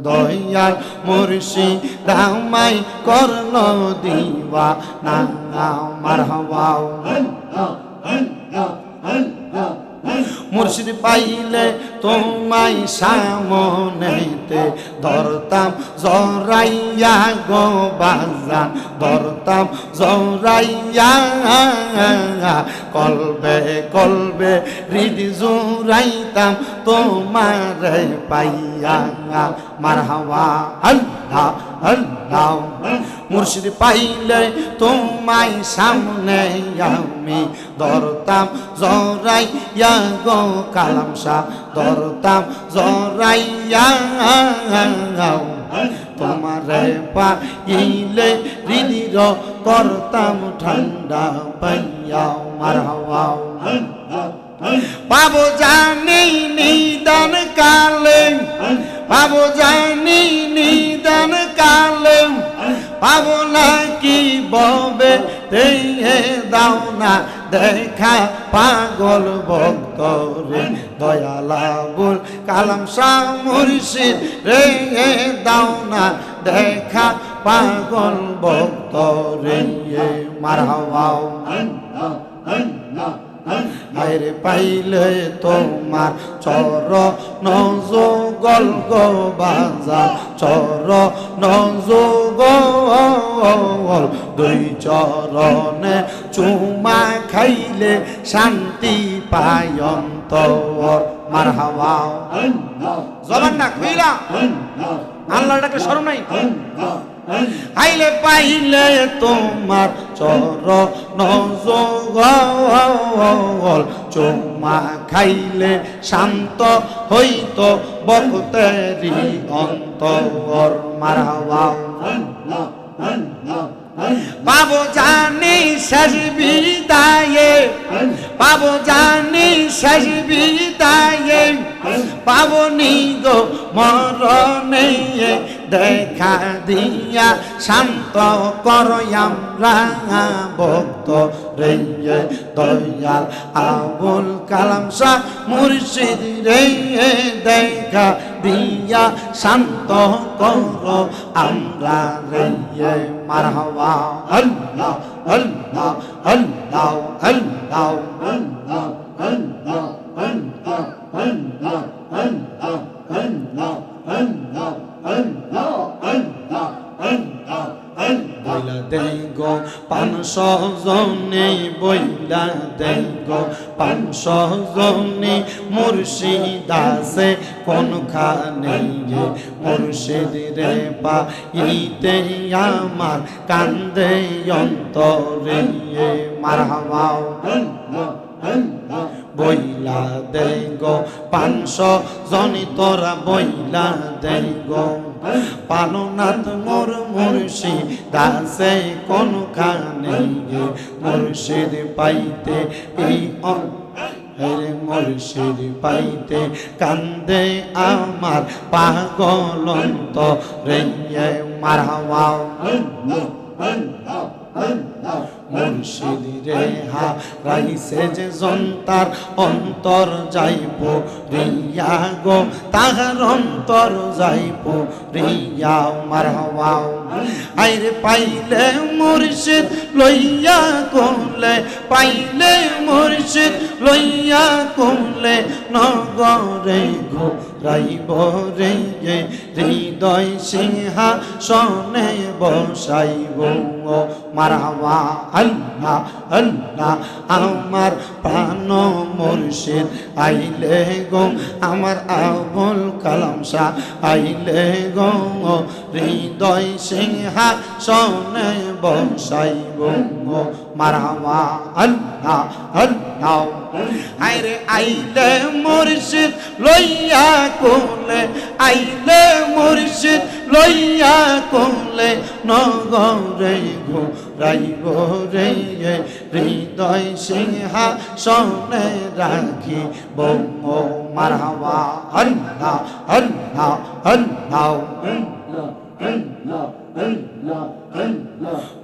দয়াল মুর্শিদ আমায় করলো দিওয়ানা মারহাবা মুর্শিদ পাইলে তোমায় সামনেতে ধরতাম জরাইয়া গো বাজান ধরতাম জরাইয়া কলবে কলবে হৃদ জুড়াইতাম তোমারে পাইয়া মারহাবা আল্লাহ আল্লাহ মুর্শিদ পাইলে তোমায় সামনে আমি ধরতাম জরাইয়া গো কালাম শাহ ধরতাম জরাইয়া তোমারে পাইলে হৃদির করতাম ঠান্ডা পাইয়া মারহাবা পাবো জানি নিদান কালে পাবো জানি নিদান কালে পাবো নাকি ববে দাও না দেখা পাগল ভক্ত রে দয়ালাবুল কালাম শাহ মুর্শিদ রে দাও না দেখা পাগল ভক্ত রে মারহাবা আরে পাইলে তোমার চরণ যুগল গো বাজার চরণ যুগল দুই চরণে চুমা খাইলে শান্তি পায় অন্তর মারহাবা জবান না কইরা আল্লাহর ডাকে শরম নাই আইলে পাইলে তোমার চরণ যুগল চুমা খাইলে শান্ত হইত বক্তেরি অন্তর মারহাবা পাবো জানি শেষ বিদায়ে পাবো জানি শেষ বিদায়ে পাবো নি গো মরণে দেখা দিয়া শান্ত করো আমরা ভক্ত রে দয়াল আবুল কালাম শাহ মুর্শিদ রে দেখা দিয়া শান্ত করো আমরা রে মারহাবা আল্লাহ আল্লাহ আল্লাহ আল্লাহ আল্লাহ আল্লাহ আল্লাহ আল্লাহ আল্লাহ আল্লাহ আল্লাহ আল্লাহ আল্লাহ আল্লাহ বইলা দেগো 500 জনে বইলা দেগো 500 জনে মুর্শিদ আছে কোনখানে মুর্শিদ রে পাইতে আমার কান্দে অন্তরে মারহাবা বইলা দেগো 500 জনি তোরা বইলা দেগো পালনাথ মোর মুর্শিদ আছে কোনখানে মুর্শিদ পাইতে এই রে মুর্শিদ পাইতে কান্দে আমার পাগল অন্তরে মারহাবা মুর্শিদ রে হারাইছে যে জন্তার অন্তর যাইব রিয়া গো তাহার অন্তর যাইব রিয়া মারহাবা আইরে পাইলে মুর্শিদ লইয়া কোলে পাইলে মুর্শিদ লইয়া কোলে নগরে ঘুরাইব রে হৃদয় সিংহাসনে বসাইব মারহাবা আল্লাহ আল্লাহ আমার প্রাণ মুর্শিদ আইলে গো আমার আবুল কালাম শাহ আইলে গো হৃদয় সিংহাসনে বসাইব মারহাবা আল্লাহ আল্লাহ আইরে আইলে মুর্শিদ লইয়া কোলে আইলে মুর্শিদ লইয়া কোলে নগরে ঘুরাইব রে হৃদয় সিংহাসনে রাখিব মারহাবা আল্লাহ আল্লাহ আল্লাহ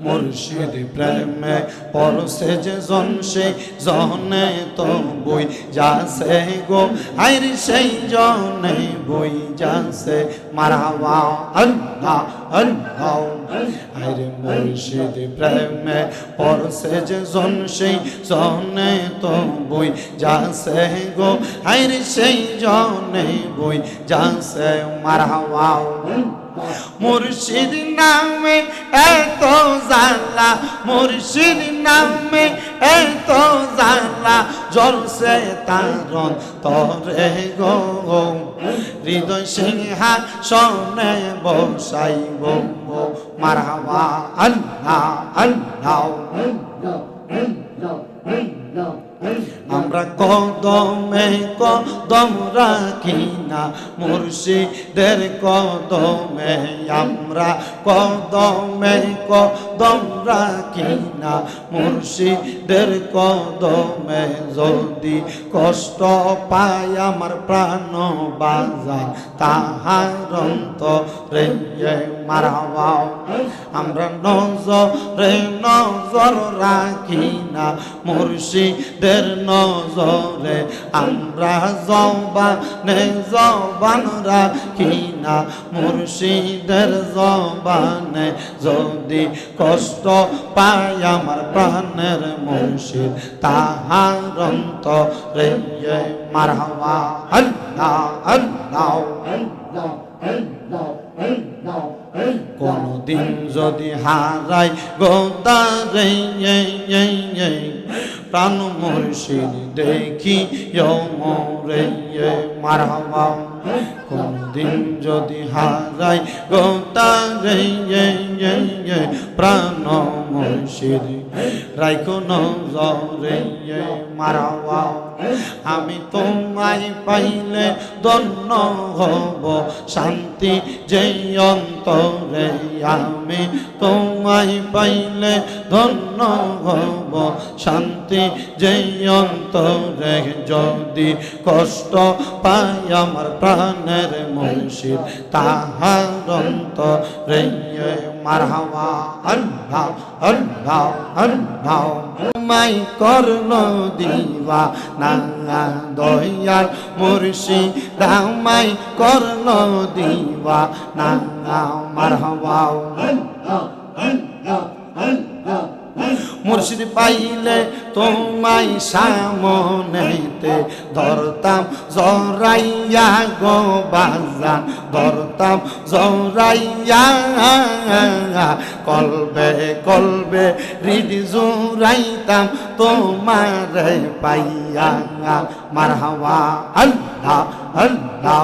মুর্শিদ প্রেমে পরশে যে জন সেই জনে তো বই যাসে গো আইর সেই জনে বই যাসে মারহাবা আল্লাহ আল্লাহ আইরে মুর্শিদ প্রেমে পরশে যে জন সেই জনে তো বই যাসে গো আইর সেই জনে বই যাসে মারহাবা মুর্শিদ নামে এত জালা মুর্শিদ নামে এত জালা জলসে তারন তরে গো হৃদয় সিংহাসনে বসাইব মারহাবা আল্লাহ আল্লাহ আমরা কদমে কদম রাখি না মুর্শিদের কদমে আমরা কদমে কদম রাখি না মুর্শিদের কদমে যদি কষ্ট পায় আমার প্রাণ বাজান তাহার অন্তরে মারহাবা আমরা নজরে নজর রাখি না মুর্শিদের নজরে আমরা জবানে জবান রাখি না মুর্শিদের জবানে যদি কষ্ট পায় আমার প্রাণের মুর্শিদ তাহার অন্তরে মারহাবা আল্লাহ আল্লাহ কোনদিন যদি হারাই গোদারে প্রাণ মুর্শিদ দেখি মোরে মারহাবা কোনদিন যদি হারাই গোদারে প্রাণ মুর্শিদ রাইখো নজরে মারহাবা আমি তোমায় পাইলে ধন্য হব শান্তি যে অন্তরে আমি তোমায় পাইলে ধন্য হব শান্তি যে অন্তরে যদি কষ্ট পাই আমার প্রাণের মুর্শিদ তাহার অন্তরে মারহাবা আল্লাহ আল্লাহ আল্লাহ মাই করল দিবা না দয়াল মুর্শিদ আমায় করল দিবা না মারহাবা মুর্শিদ পাইলে তোমায় সামনেতে ধরতাম জরাইয়া গো বাজান ধরতাম জরাইয়া কলবে কলবে হৃদ জুড়াইতাম তোমারে পাইয়া মারহাবা আল্লাহ আল্লাহ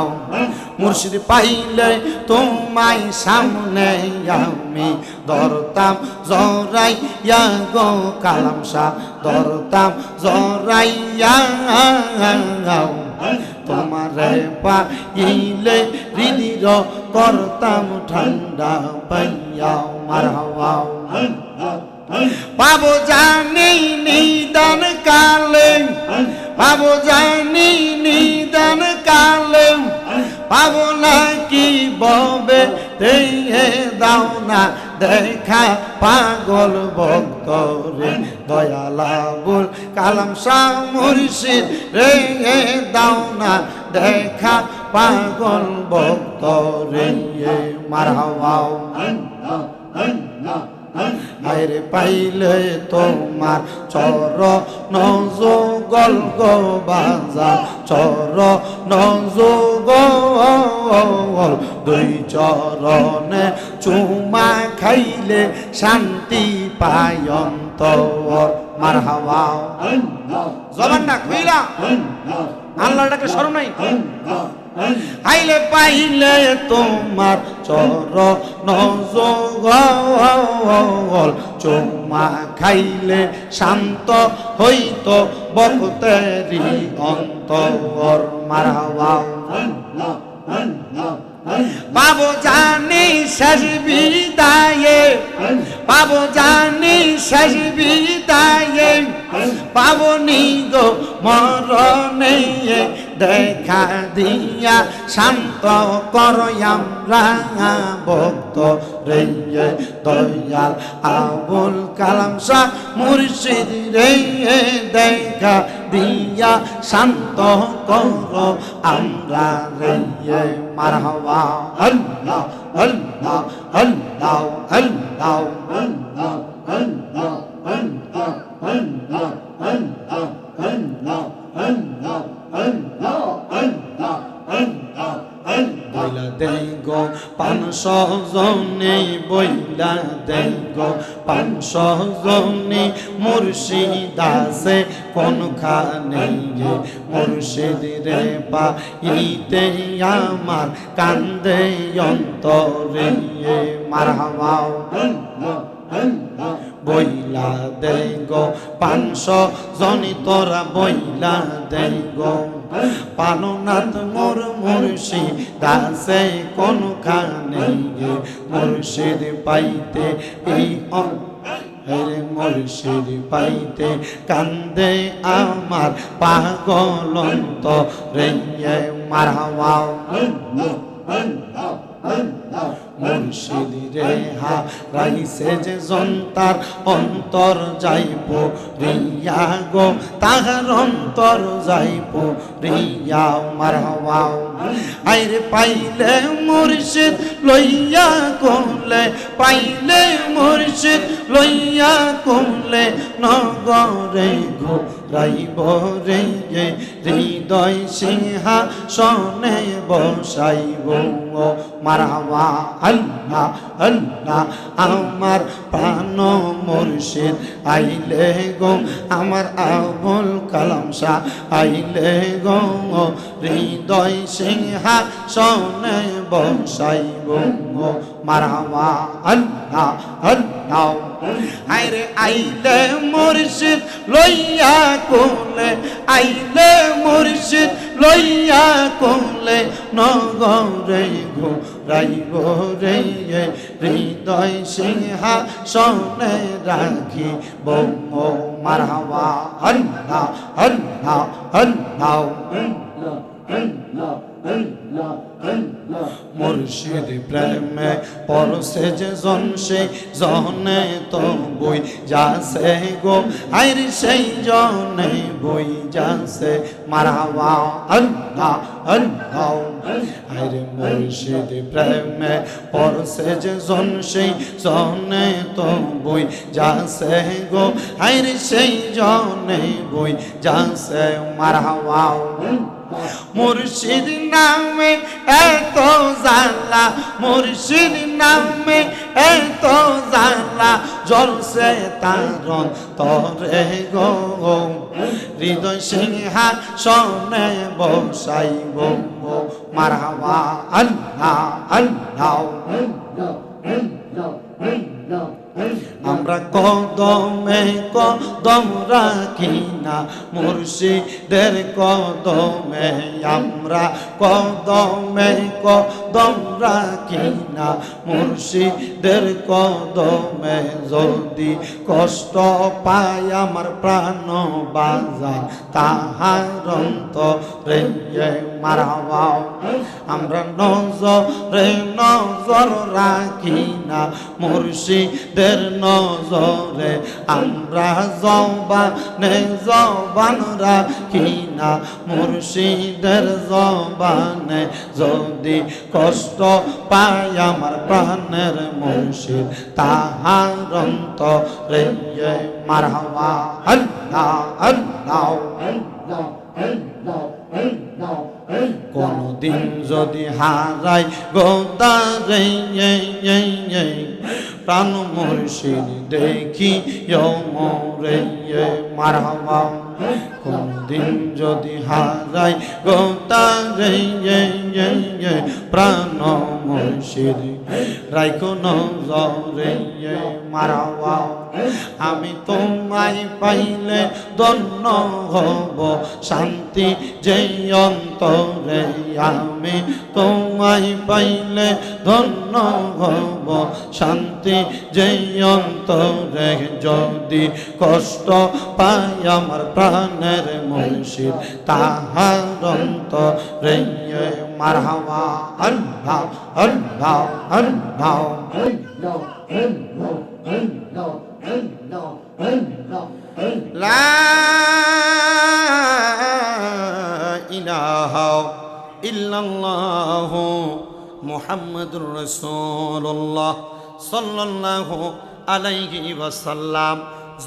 মুর্শিদ পাইলে তোমায় সামনে আমি ধরতাম জরাইয়া গো কালাম শাহ ধরতাম জরাইয়া তোমারে পাইলে হৃদির করতাম ঠান্ডা পাইয়া মারহাবা পাবো জানি নিদান কালে পাবো জানি নিদান কালে পাবো নাকি ববে দেহে দাও না দেখা পাগল ভক্ত রে দয়ালাবুল কালাম শাহ মুর্শিদ রে দাও না দেখা পাগল ভক্ত রে মারহাবা আইরে পাইলে তোমার চরণ যুগল গো বাজার চরণ যুগল দুই চরণে চুমা খাইলে শান্তি পায় অন্তর মারহাবা জবান না কইলা আল্লাহর ডাকে শরম নাই আইলে পাইলে তোমার চরণ যুগল চুমা খাইলে শান্ত হইত বক্তেরি অন্তর মারহাবা পাবো জানি শেষ বিদায়ে পাবো জানি শেষ বিদায়ে পাবো নিগো মরণে দেখা দিয়া শান্ত করো আমরা ভক্ত রে দয়াল আবুল কালাম শাহ মুর্শিদ রে দেখা দিয়া শান্ত করো আমরা রে মারহাবা আল্লাহ আল্লাহ আল্লাহ আল্লাহ আল্লাহ আল্লাহ আল্লাহ আল্লাহ আল্লাহ আল্লাহ আল্লাহ আল্লাহ আল্লাহ আল্লাহ বইলা দেগো 500 জনে বইলা দেগো 500 জনে মুর্শিদ আছে কোনখানে মুর্শিদ রে পাইতে আমার কান্দে অন্তরে মারহাবা বইলা দেগো 500 জনি তোরা বইলা দেগো পালনাথ মোর মুর্শিদ আছে কোনখানে মুর্শিদ পাইতে এই রে মুর্শিদ পাইতে কান্দে আমার পাগল অন্তরে মারহাবা মুর্শিদ রে হারাইছে যে জন্তার অন্তর যাইব রিয়া গো তাহার অন্তর যাইব রিয়া মারহাবা আইরে পাইলে মুর্শিদ লইয়া কোলে পাইলে মুর্শিদ লইয়া কোলে নগরে ঘুরাইব রে হৃদয় সিংহাসনে বসাইব মারহাবা আল্লাহ আল্লাহ আমার প্রাণ মুর্শিদ আইলে গো আমার আবুল কালাম শাহ আইলে গো হৃদয় সিংহাসনে বসাইব মারহাবা আল্লাহ আল্লাহ আইরে আইলে মুর্শিদ লইয়া কোলে আইলে মুর্শিদ লইয়া কোলে নগরে ঘুরাইব রে হৃদয় সিংহাসনে রাখিব মারহাবা আল্লাহ আল্লাহ আল্লাহ মুর্শিদ প্রেমে পরশে যে জন সেই জনে তো বই যাছে গো আইর সেই জনে বই যাছে মারহাবা আল্লাহ আল্লাহ আইরে মুর্শিদ প্রেমে পরশে যে জন সেই জনে তো বই যাছে গো আইর সেই জনে বই যাছে মারহাবা মুর্শিদ নামে এত জালা মুর্শিদ নামে এত জালা জলসে তার তরে গো হৃদয় সিংহাসনে বসাইব মারহাবা আল্লাহ আল্লাহ আমরা কদমে কদম রাখি না মুর্শিদের কদমে আমরা কদমে কদম রাখি না মুর্শিদের কদমে যদি কষ্ট পায় আমার প্রাণ বাজার তাহার অন্তরে মারহাবা আমরা নজরে নজর রাখি না মুর্শিদের নজরে আমরা জবানে জবান রাখি না মুর্শিদের জবানে যদি কষ্ট পায় আমার প্রাণের মুর্শিদ তাহার অন্তরে মারহাবা আল্লাহ আল্লাহ আল্লাহ আল্লাহ আল্লাহ কোনদিন যদি হারাই গোদারে প্রাণ মুর্শিদ দেখি মোরে মারহাবা কোনদিন যদি হারাই গোদারে প্রাণ মুর্শিদ রাইখো নজরে মারহাবা আমি তোমায় পাইলে ধন্য হব শান্তি যে অন্তরে আমি তোমায় পাইলে ধন্য হব শান্তি যে অন্তরে যদি কষ্ট পাই আমার প্রাণের মুর্শিদ তাহার অন্তরে মারহাবা আল্লাহ আল্লাহ আল্লাহ লা ইলাহা ইল্লাল্লাহু মুহাম্মাদুর রাসূলুল্লাহ সাল্লাল্লাহু আলাইহি ওয়াসাল্লাম।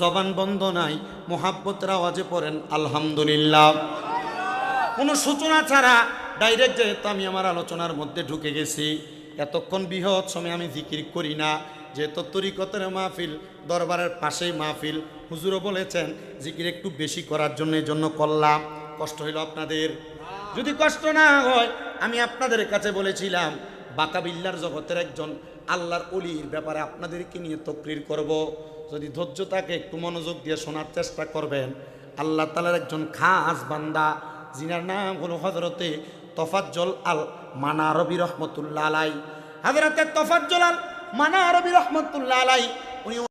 জবান বন্ধ নাই, মুহাব্বতের আওয়াজে পড়েন আলহামদুলিল্লাহ। কোনো সূচনা ছাড়া ডাইরেক্ট যেহেতু আমি আমার আলোচনার মধ্যে ঢুকে গেছি, এতক্ষণ বৃহৎ সময় আমি জিকির করি না, যেহেতু তরিকতের মাহফিল, দরবারের পাশেই মাহফিল, হুজুরও বলেছেন জিকির একটু বেশি করার জন্য, এই জন্য করলাম। কষ্ট হইল আপনাদের? যদি কষ্ট না হয়, আমি আপনাদের কাছে বলেছিলাম বাকাবিল্লার জগতের একজন আল্লাহর ওলির ব্যাপারে আপনাদেরকে নিয়ে তকরির করব। যদি ধৈর্য থাকে একটু মনোযোগ দিয়ে শোনার চেষ্টা করবেন। আল্লাহ তাআলার একজন খাস বান্দা, যিনার নাম হলো হযরতে তফাজ্জল আল মানারবি রহমতুল্লাহ আলাই। হযরতে তফাজ্জল আল মানারবি রহমতুল্লাহ আলাই উনি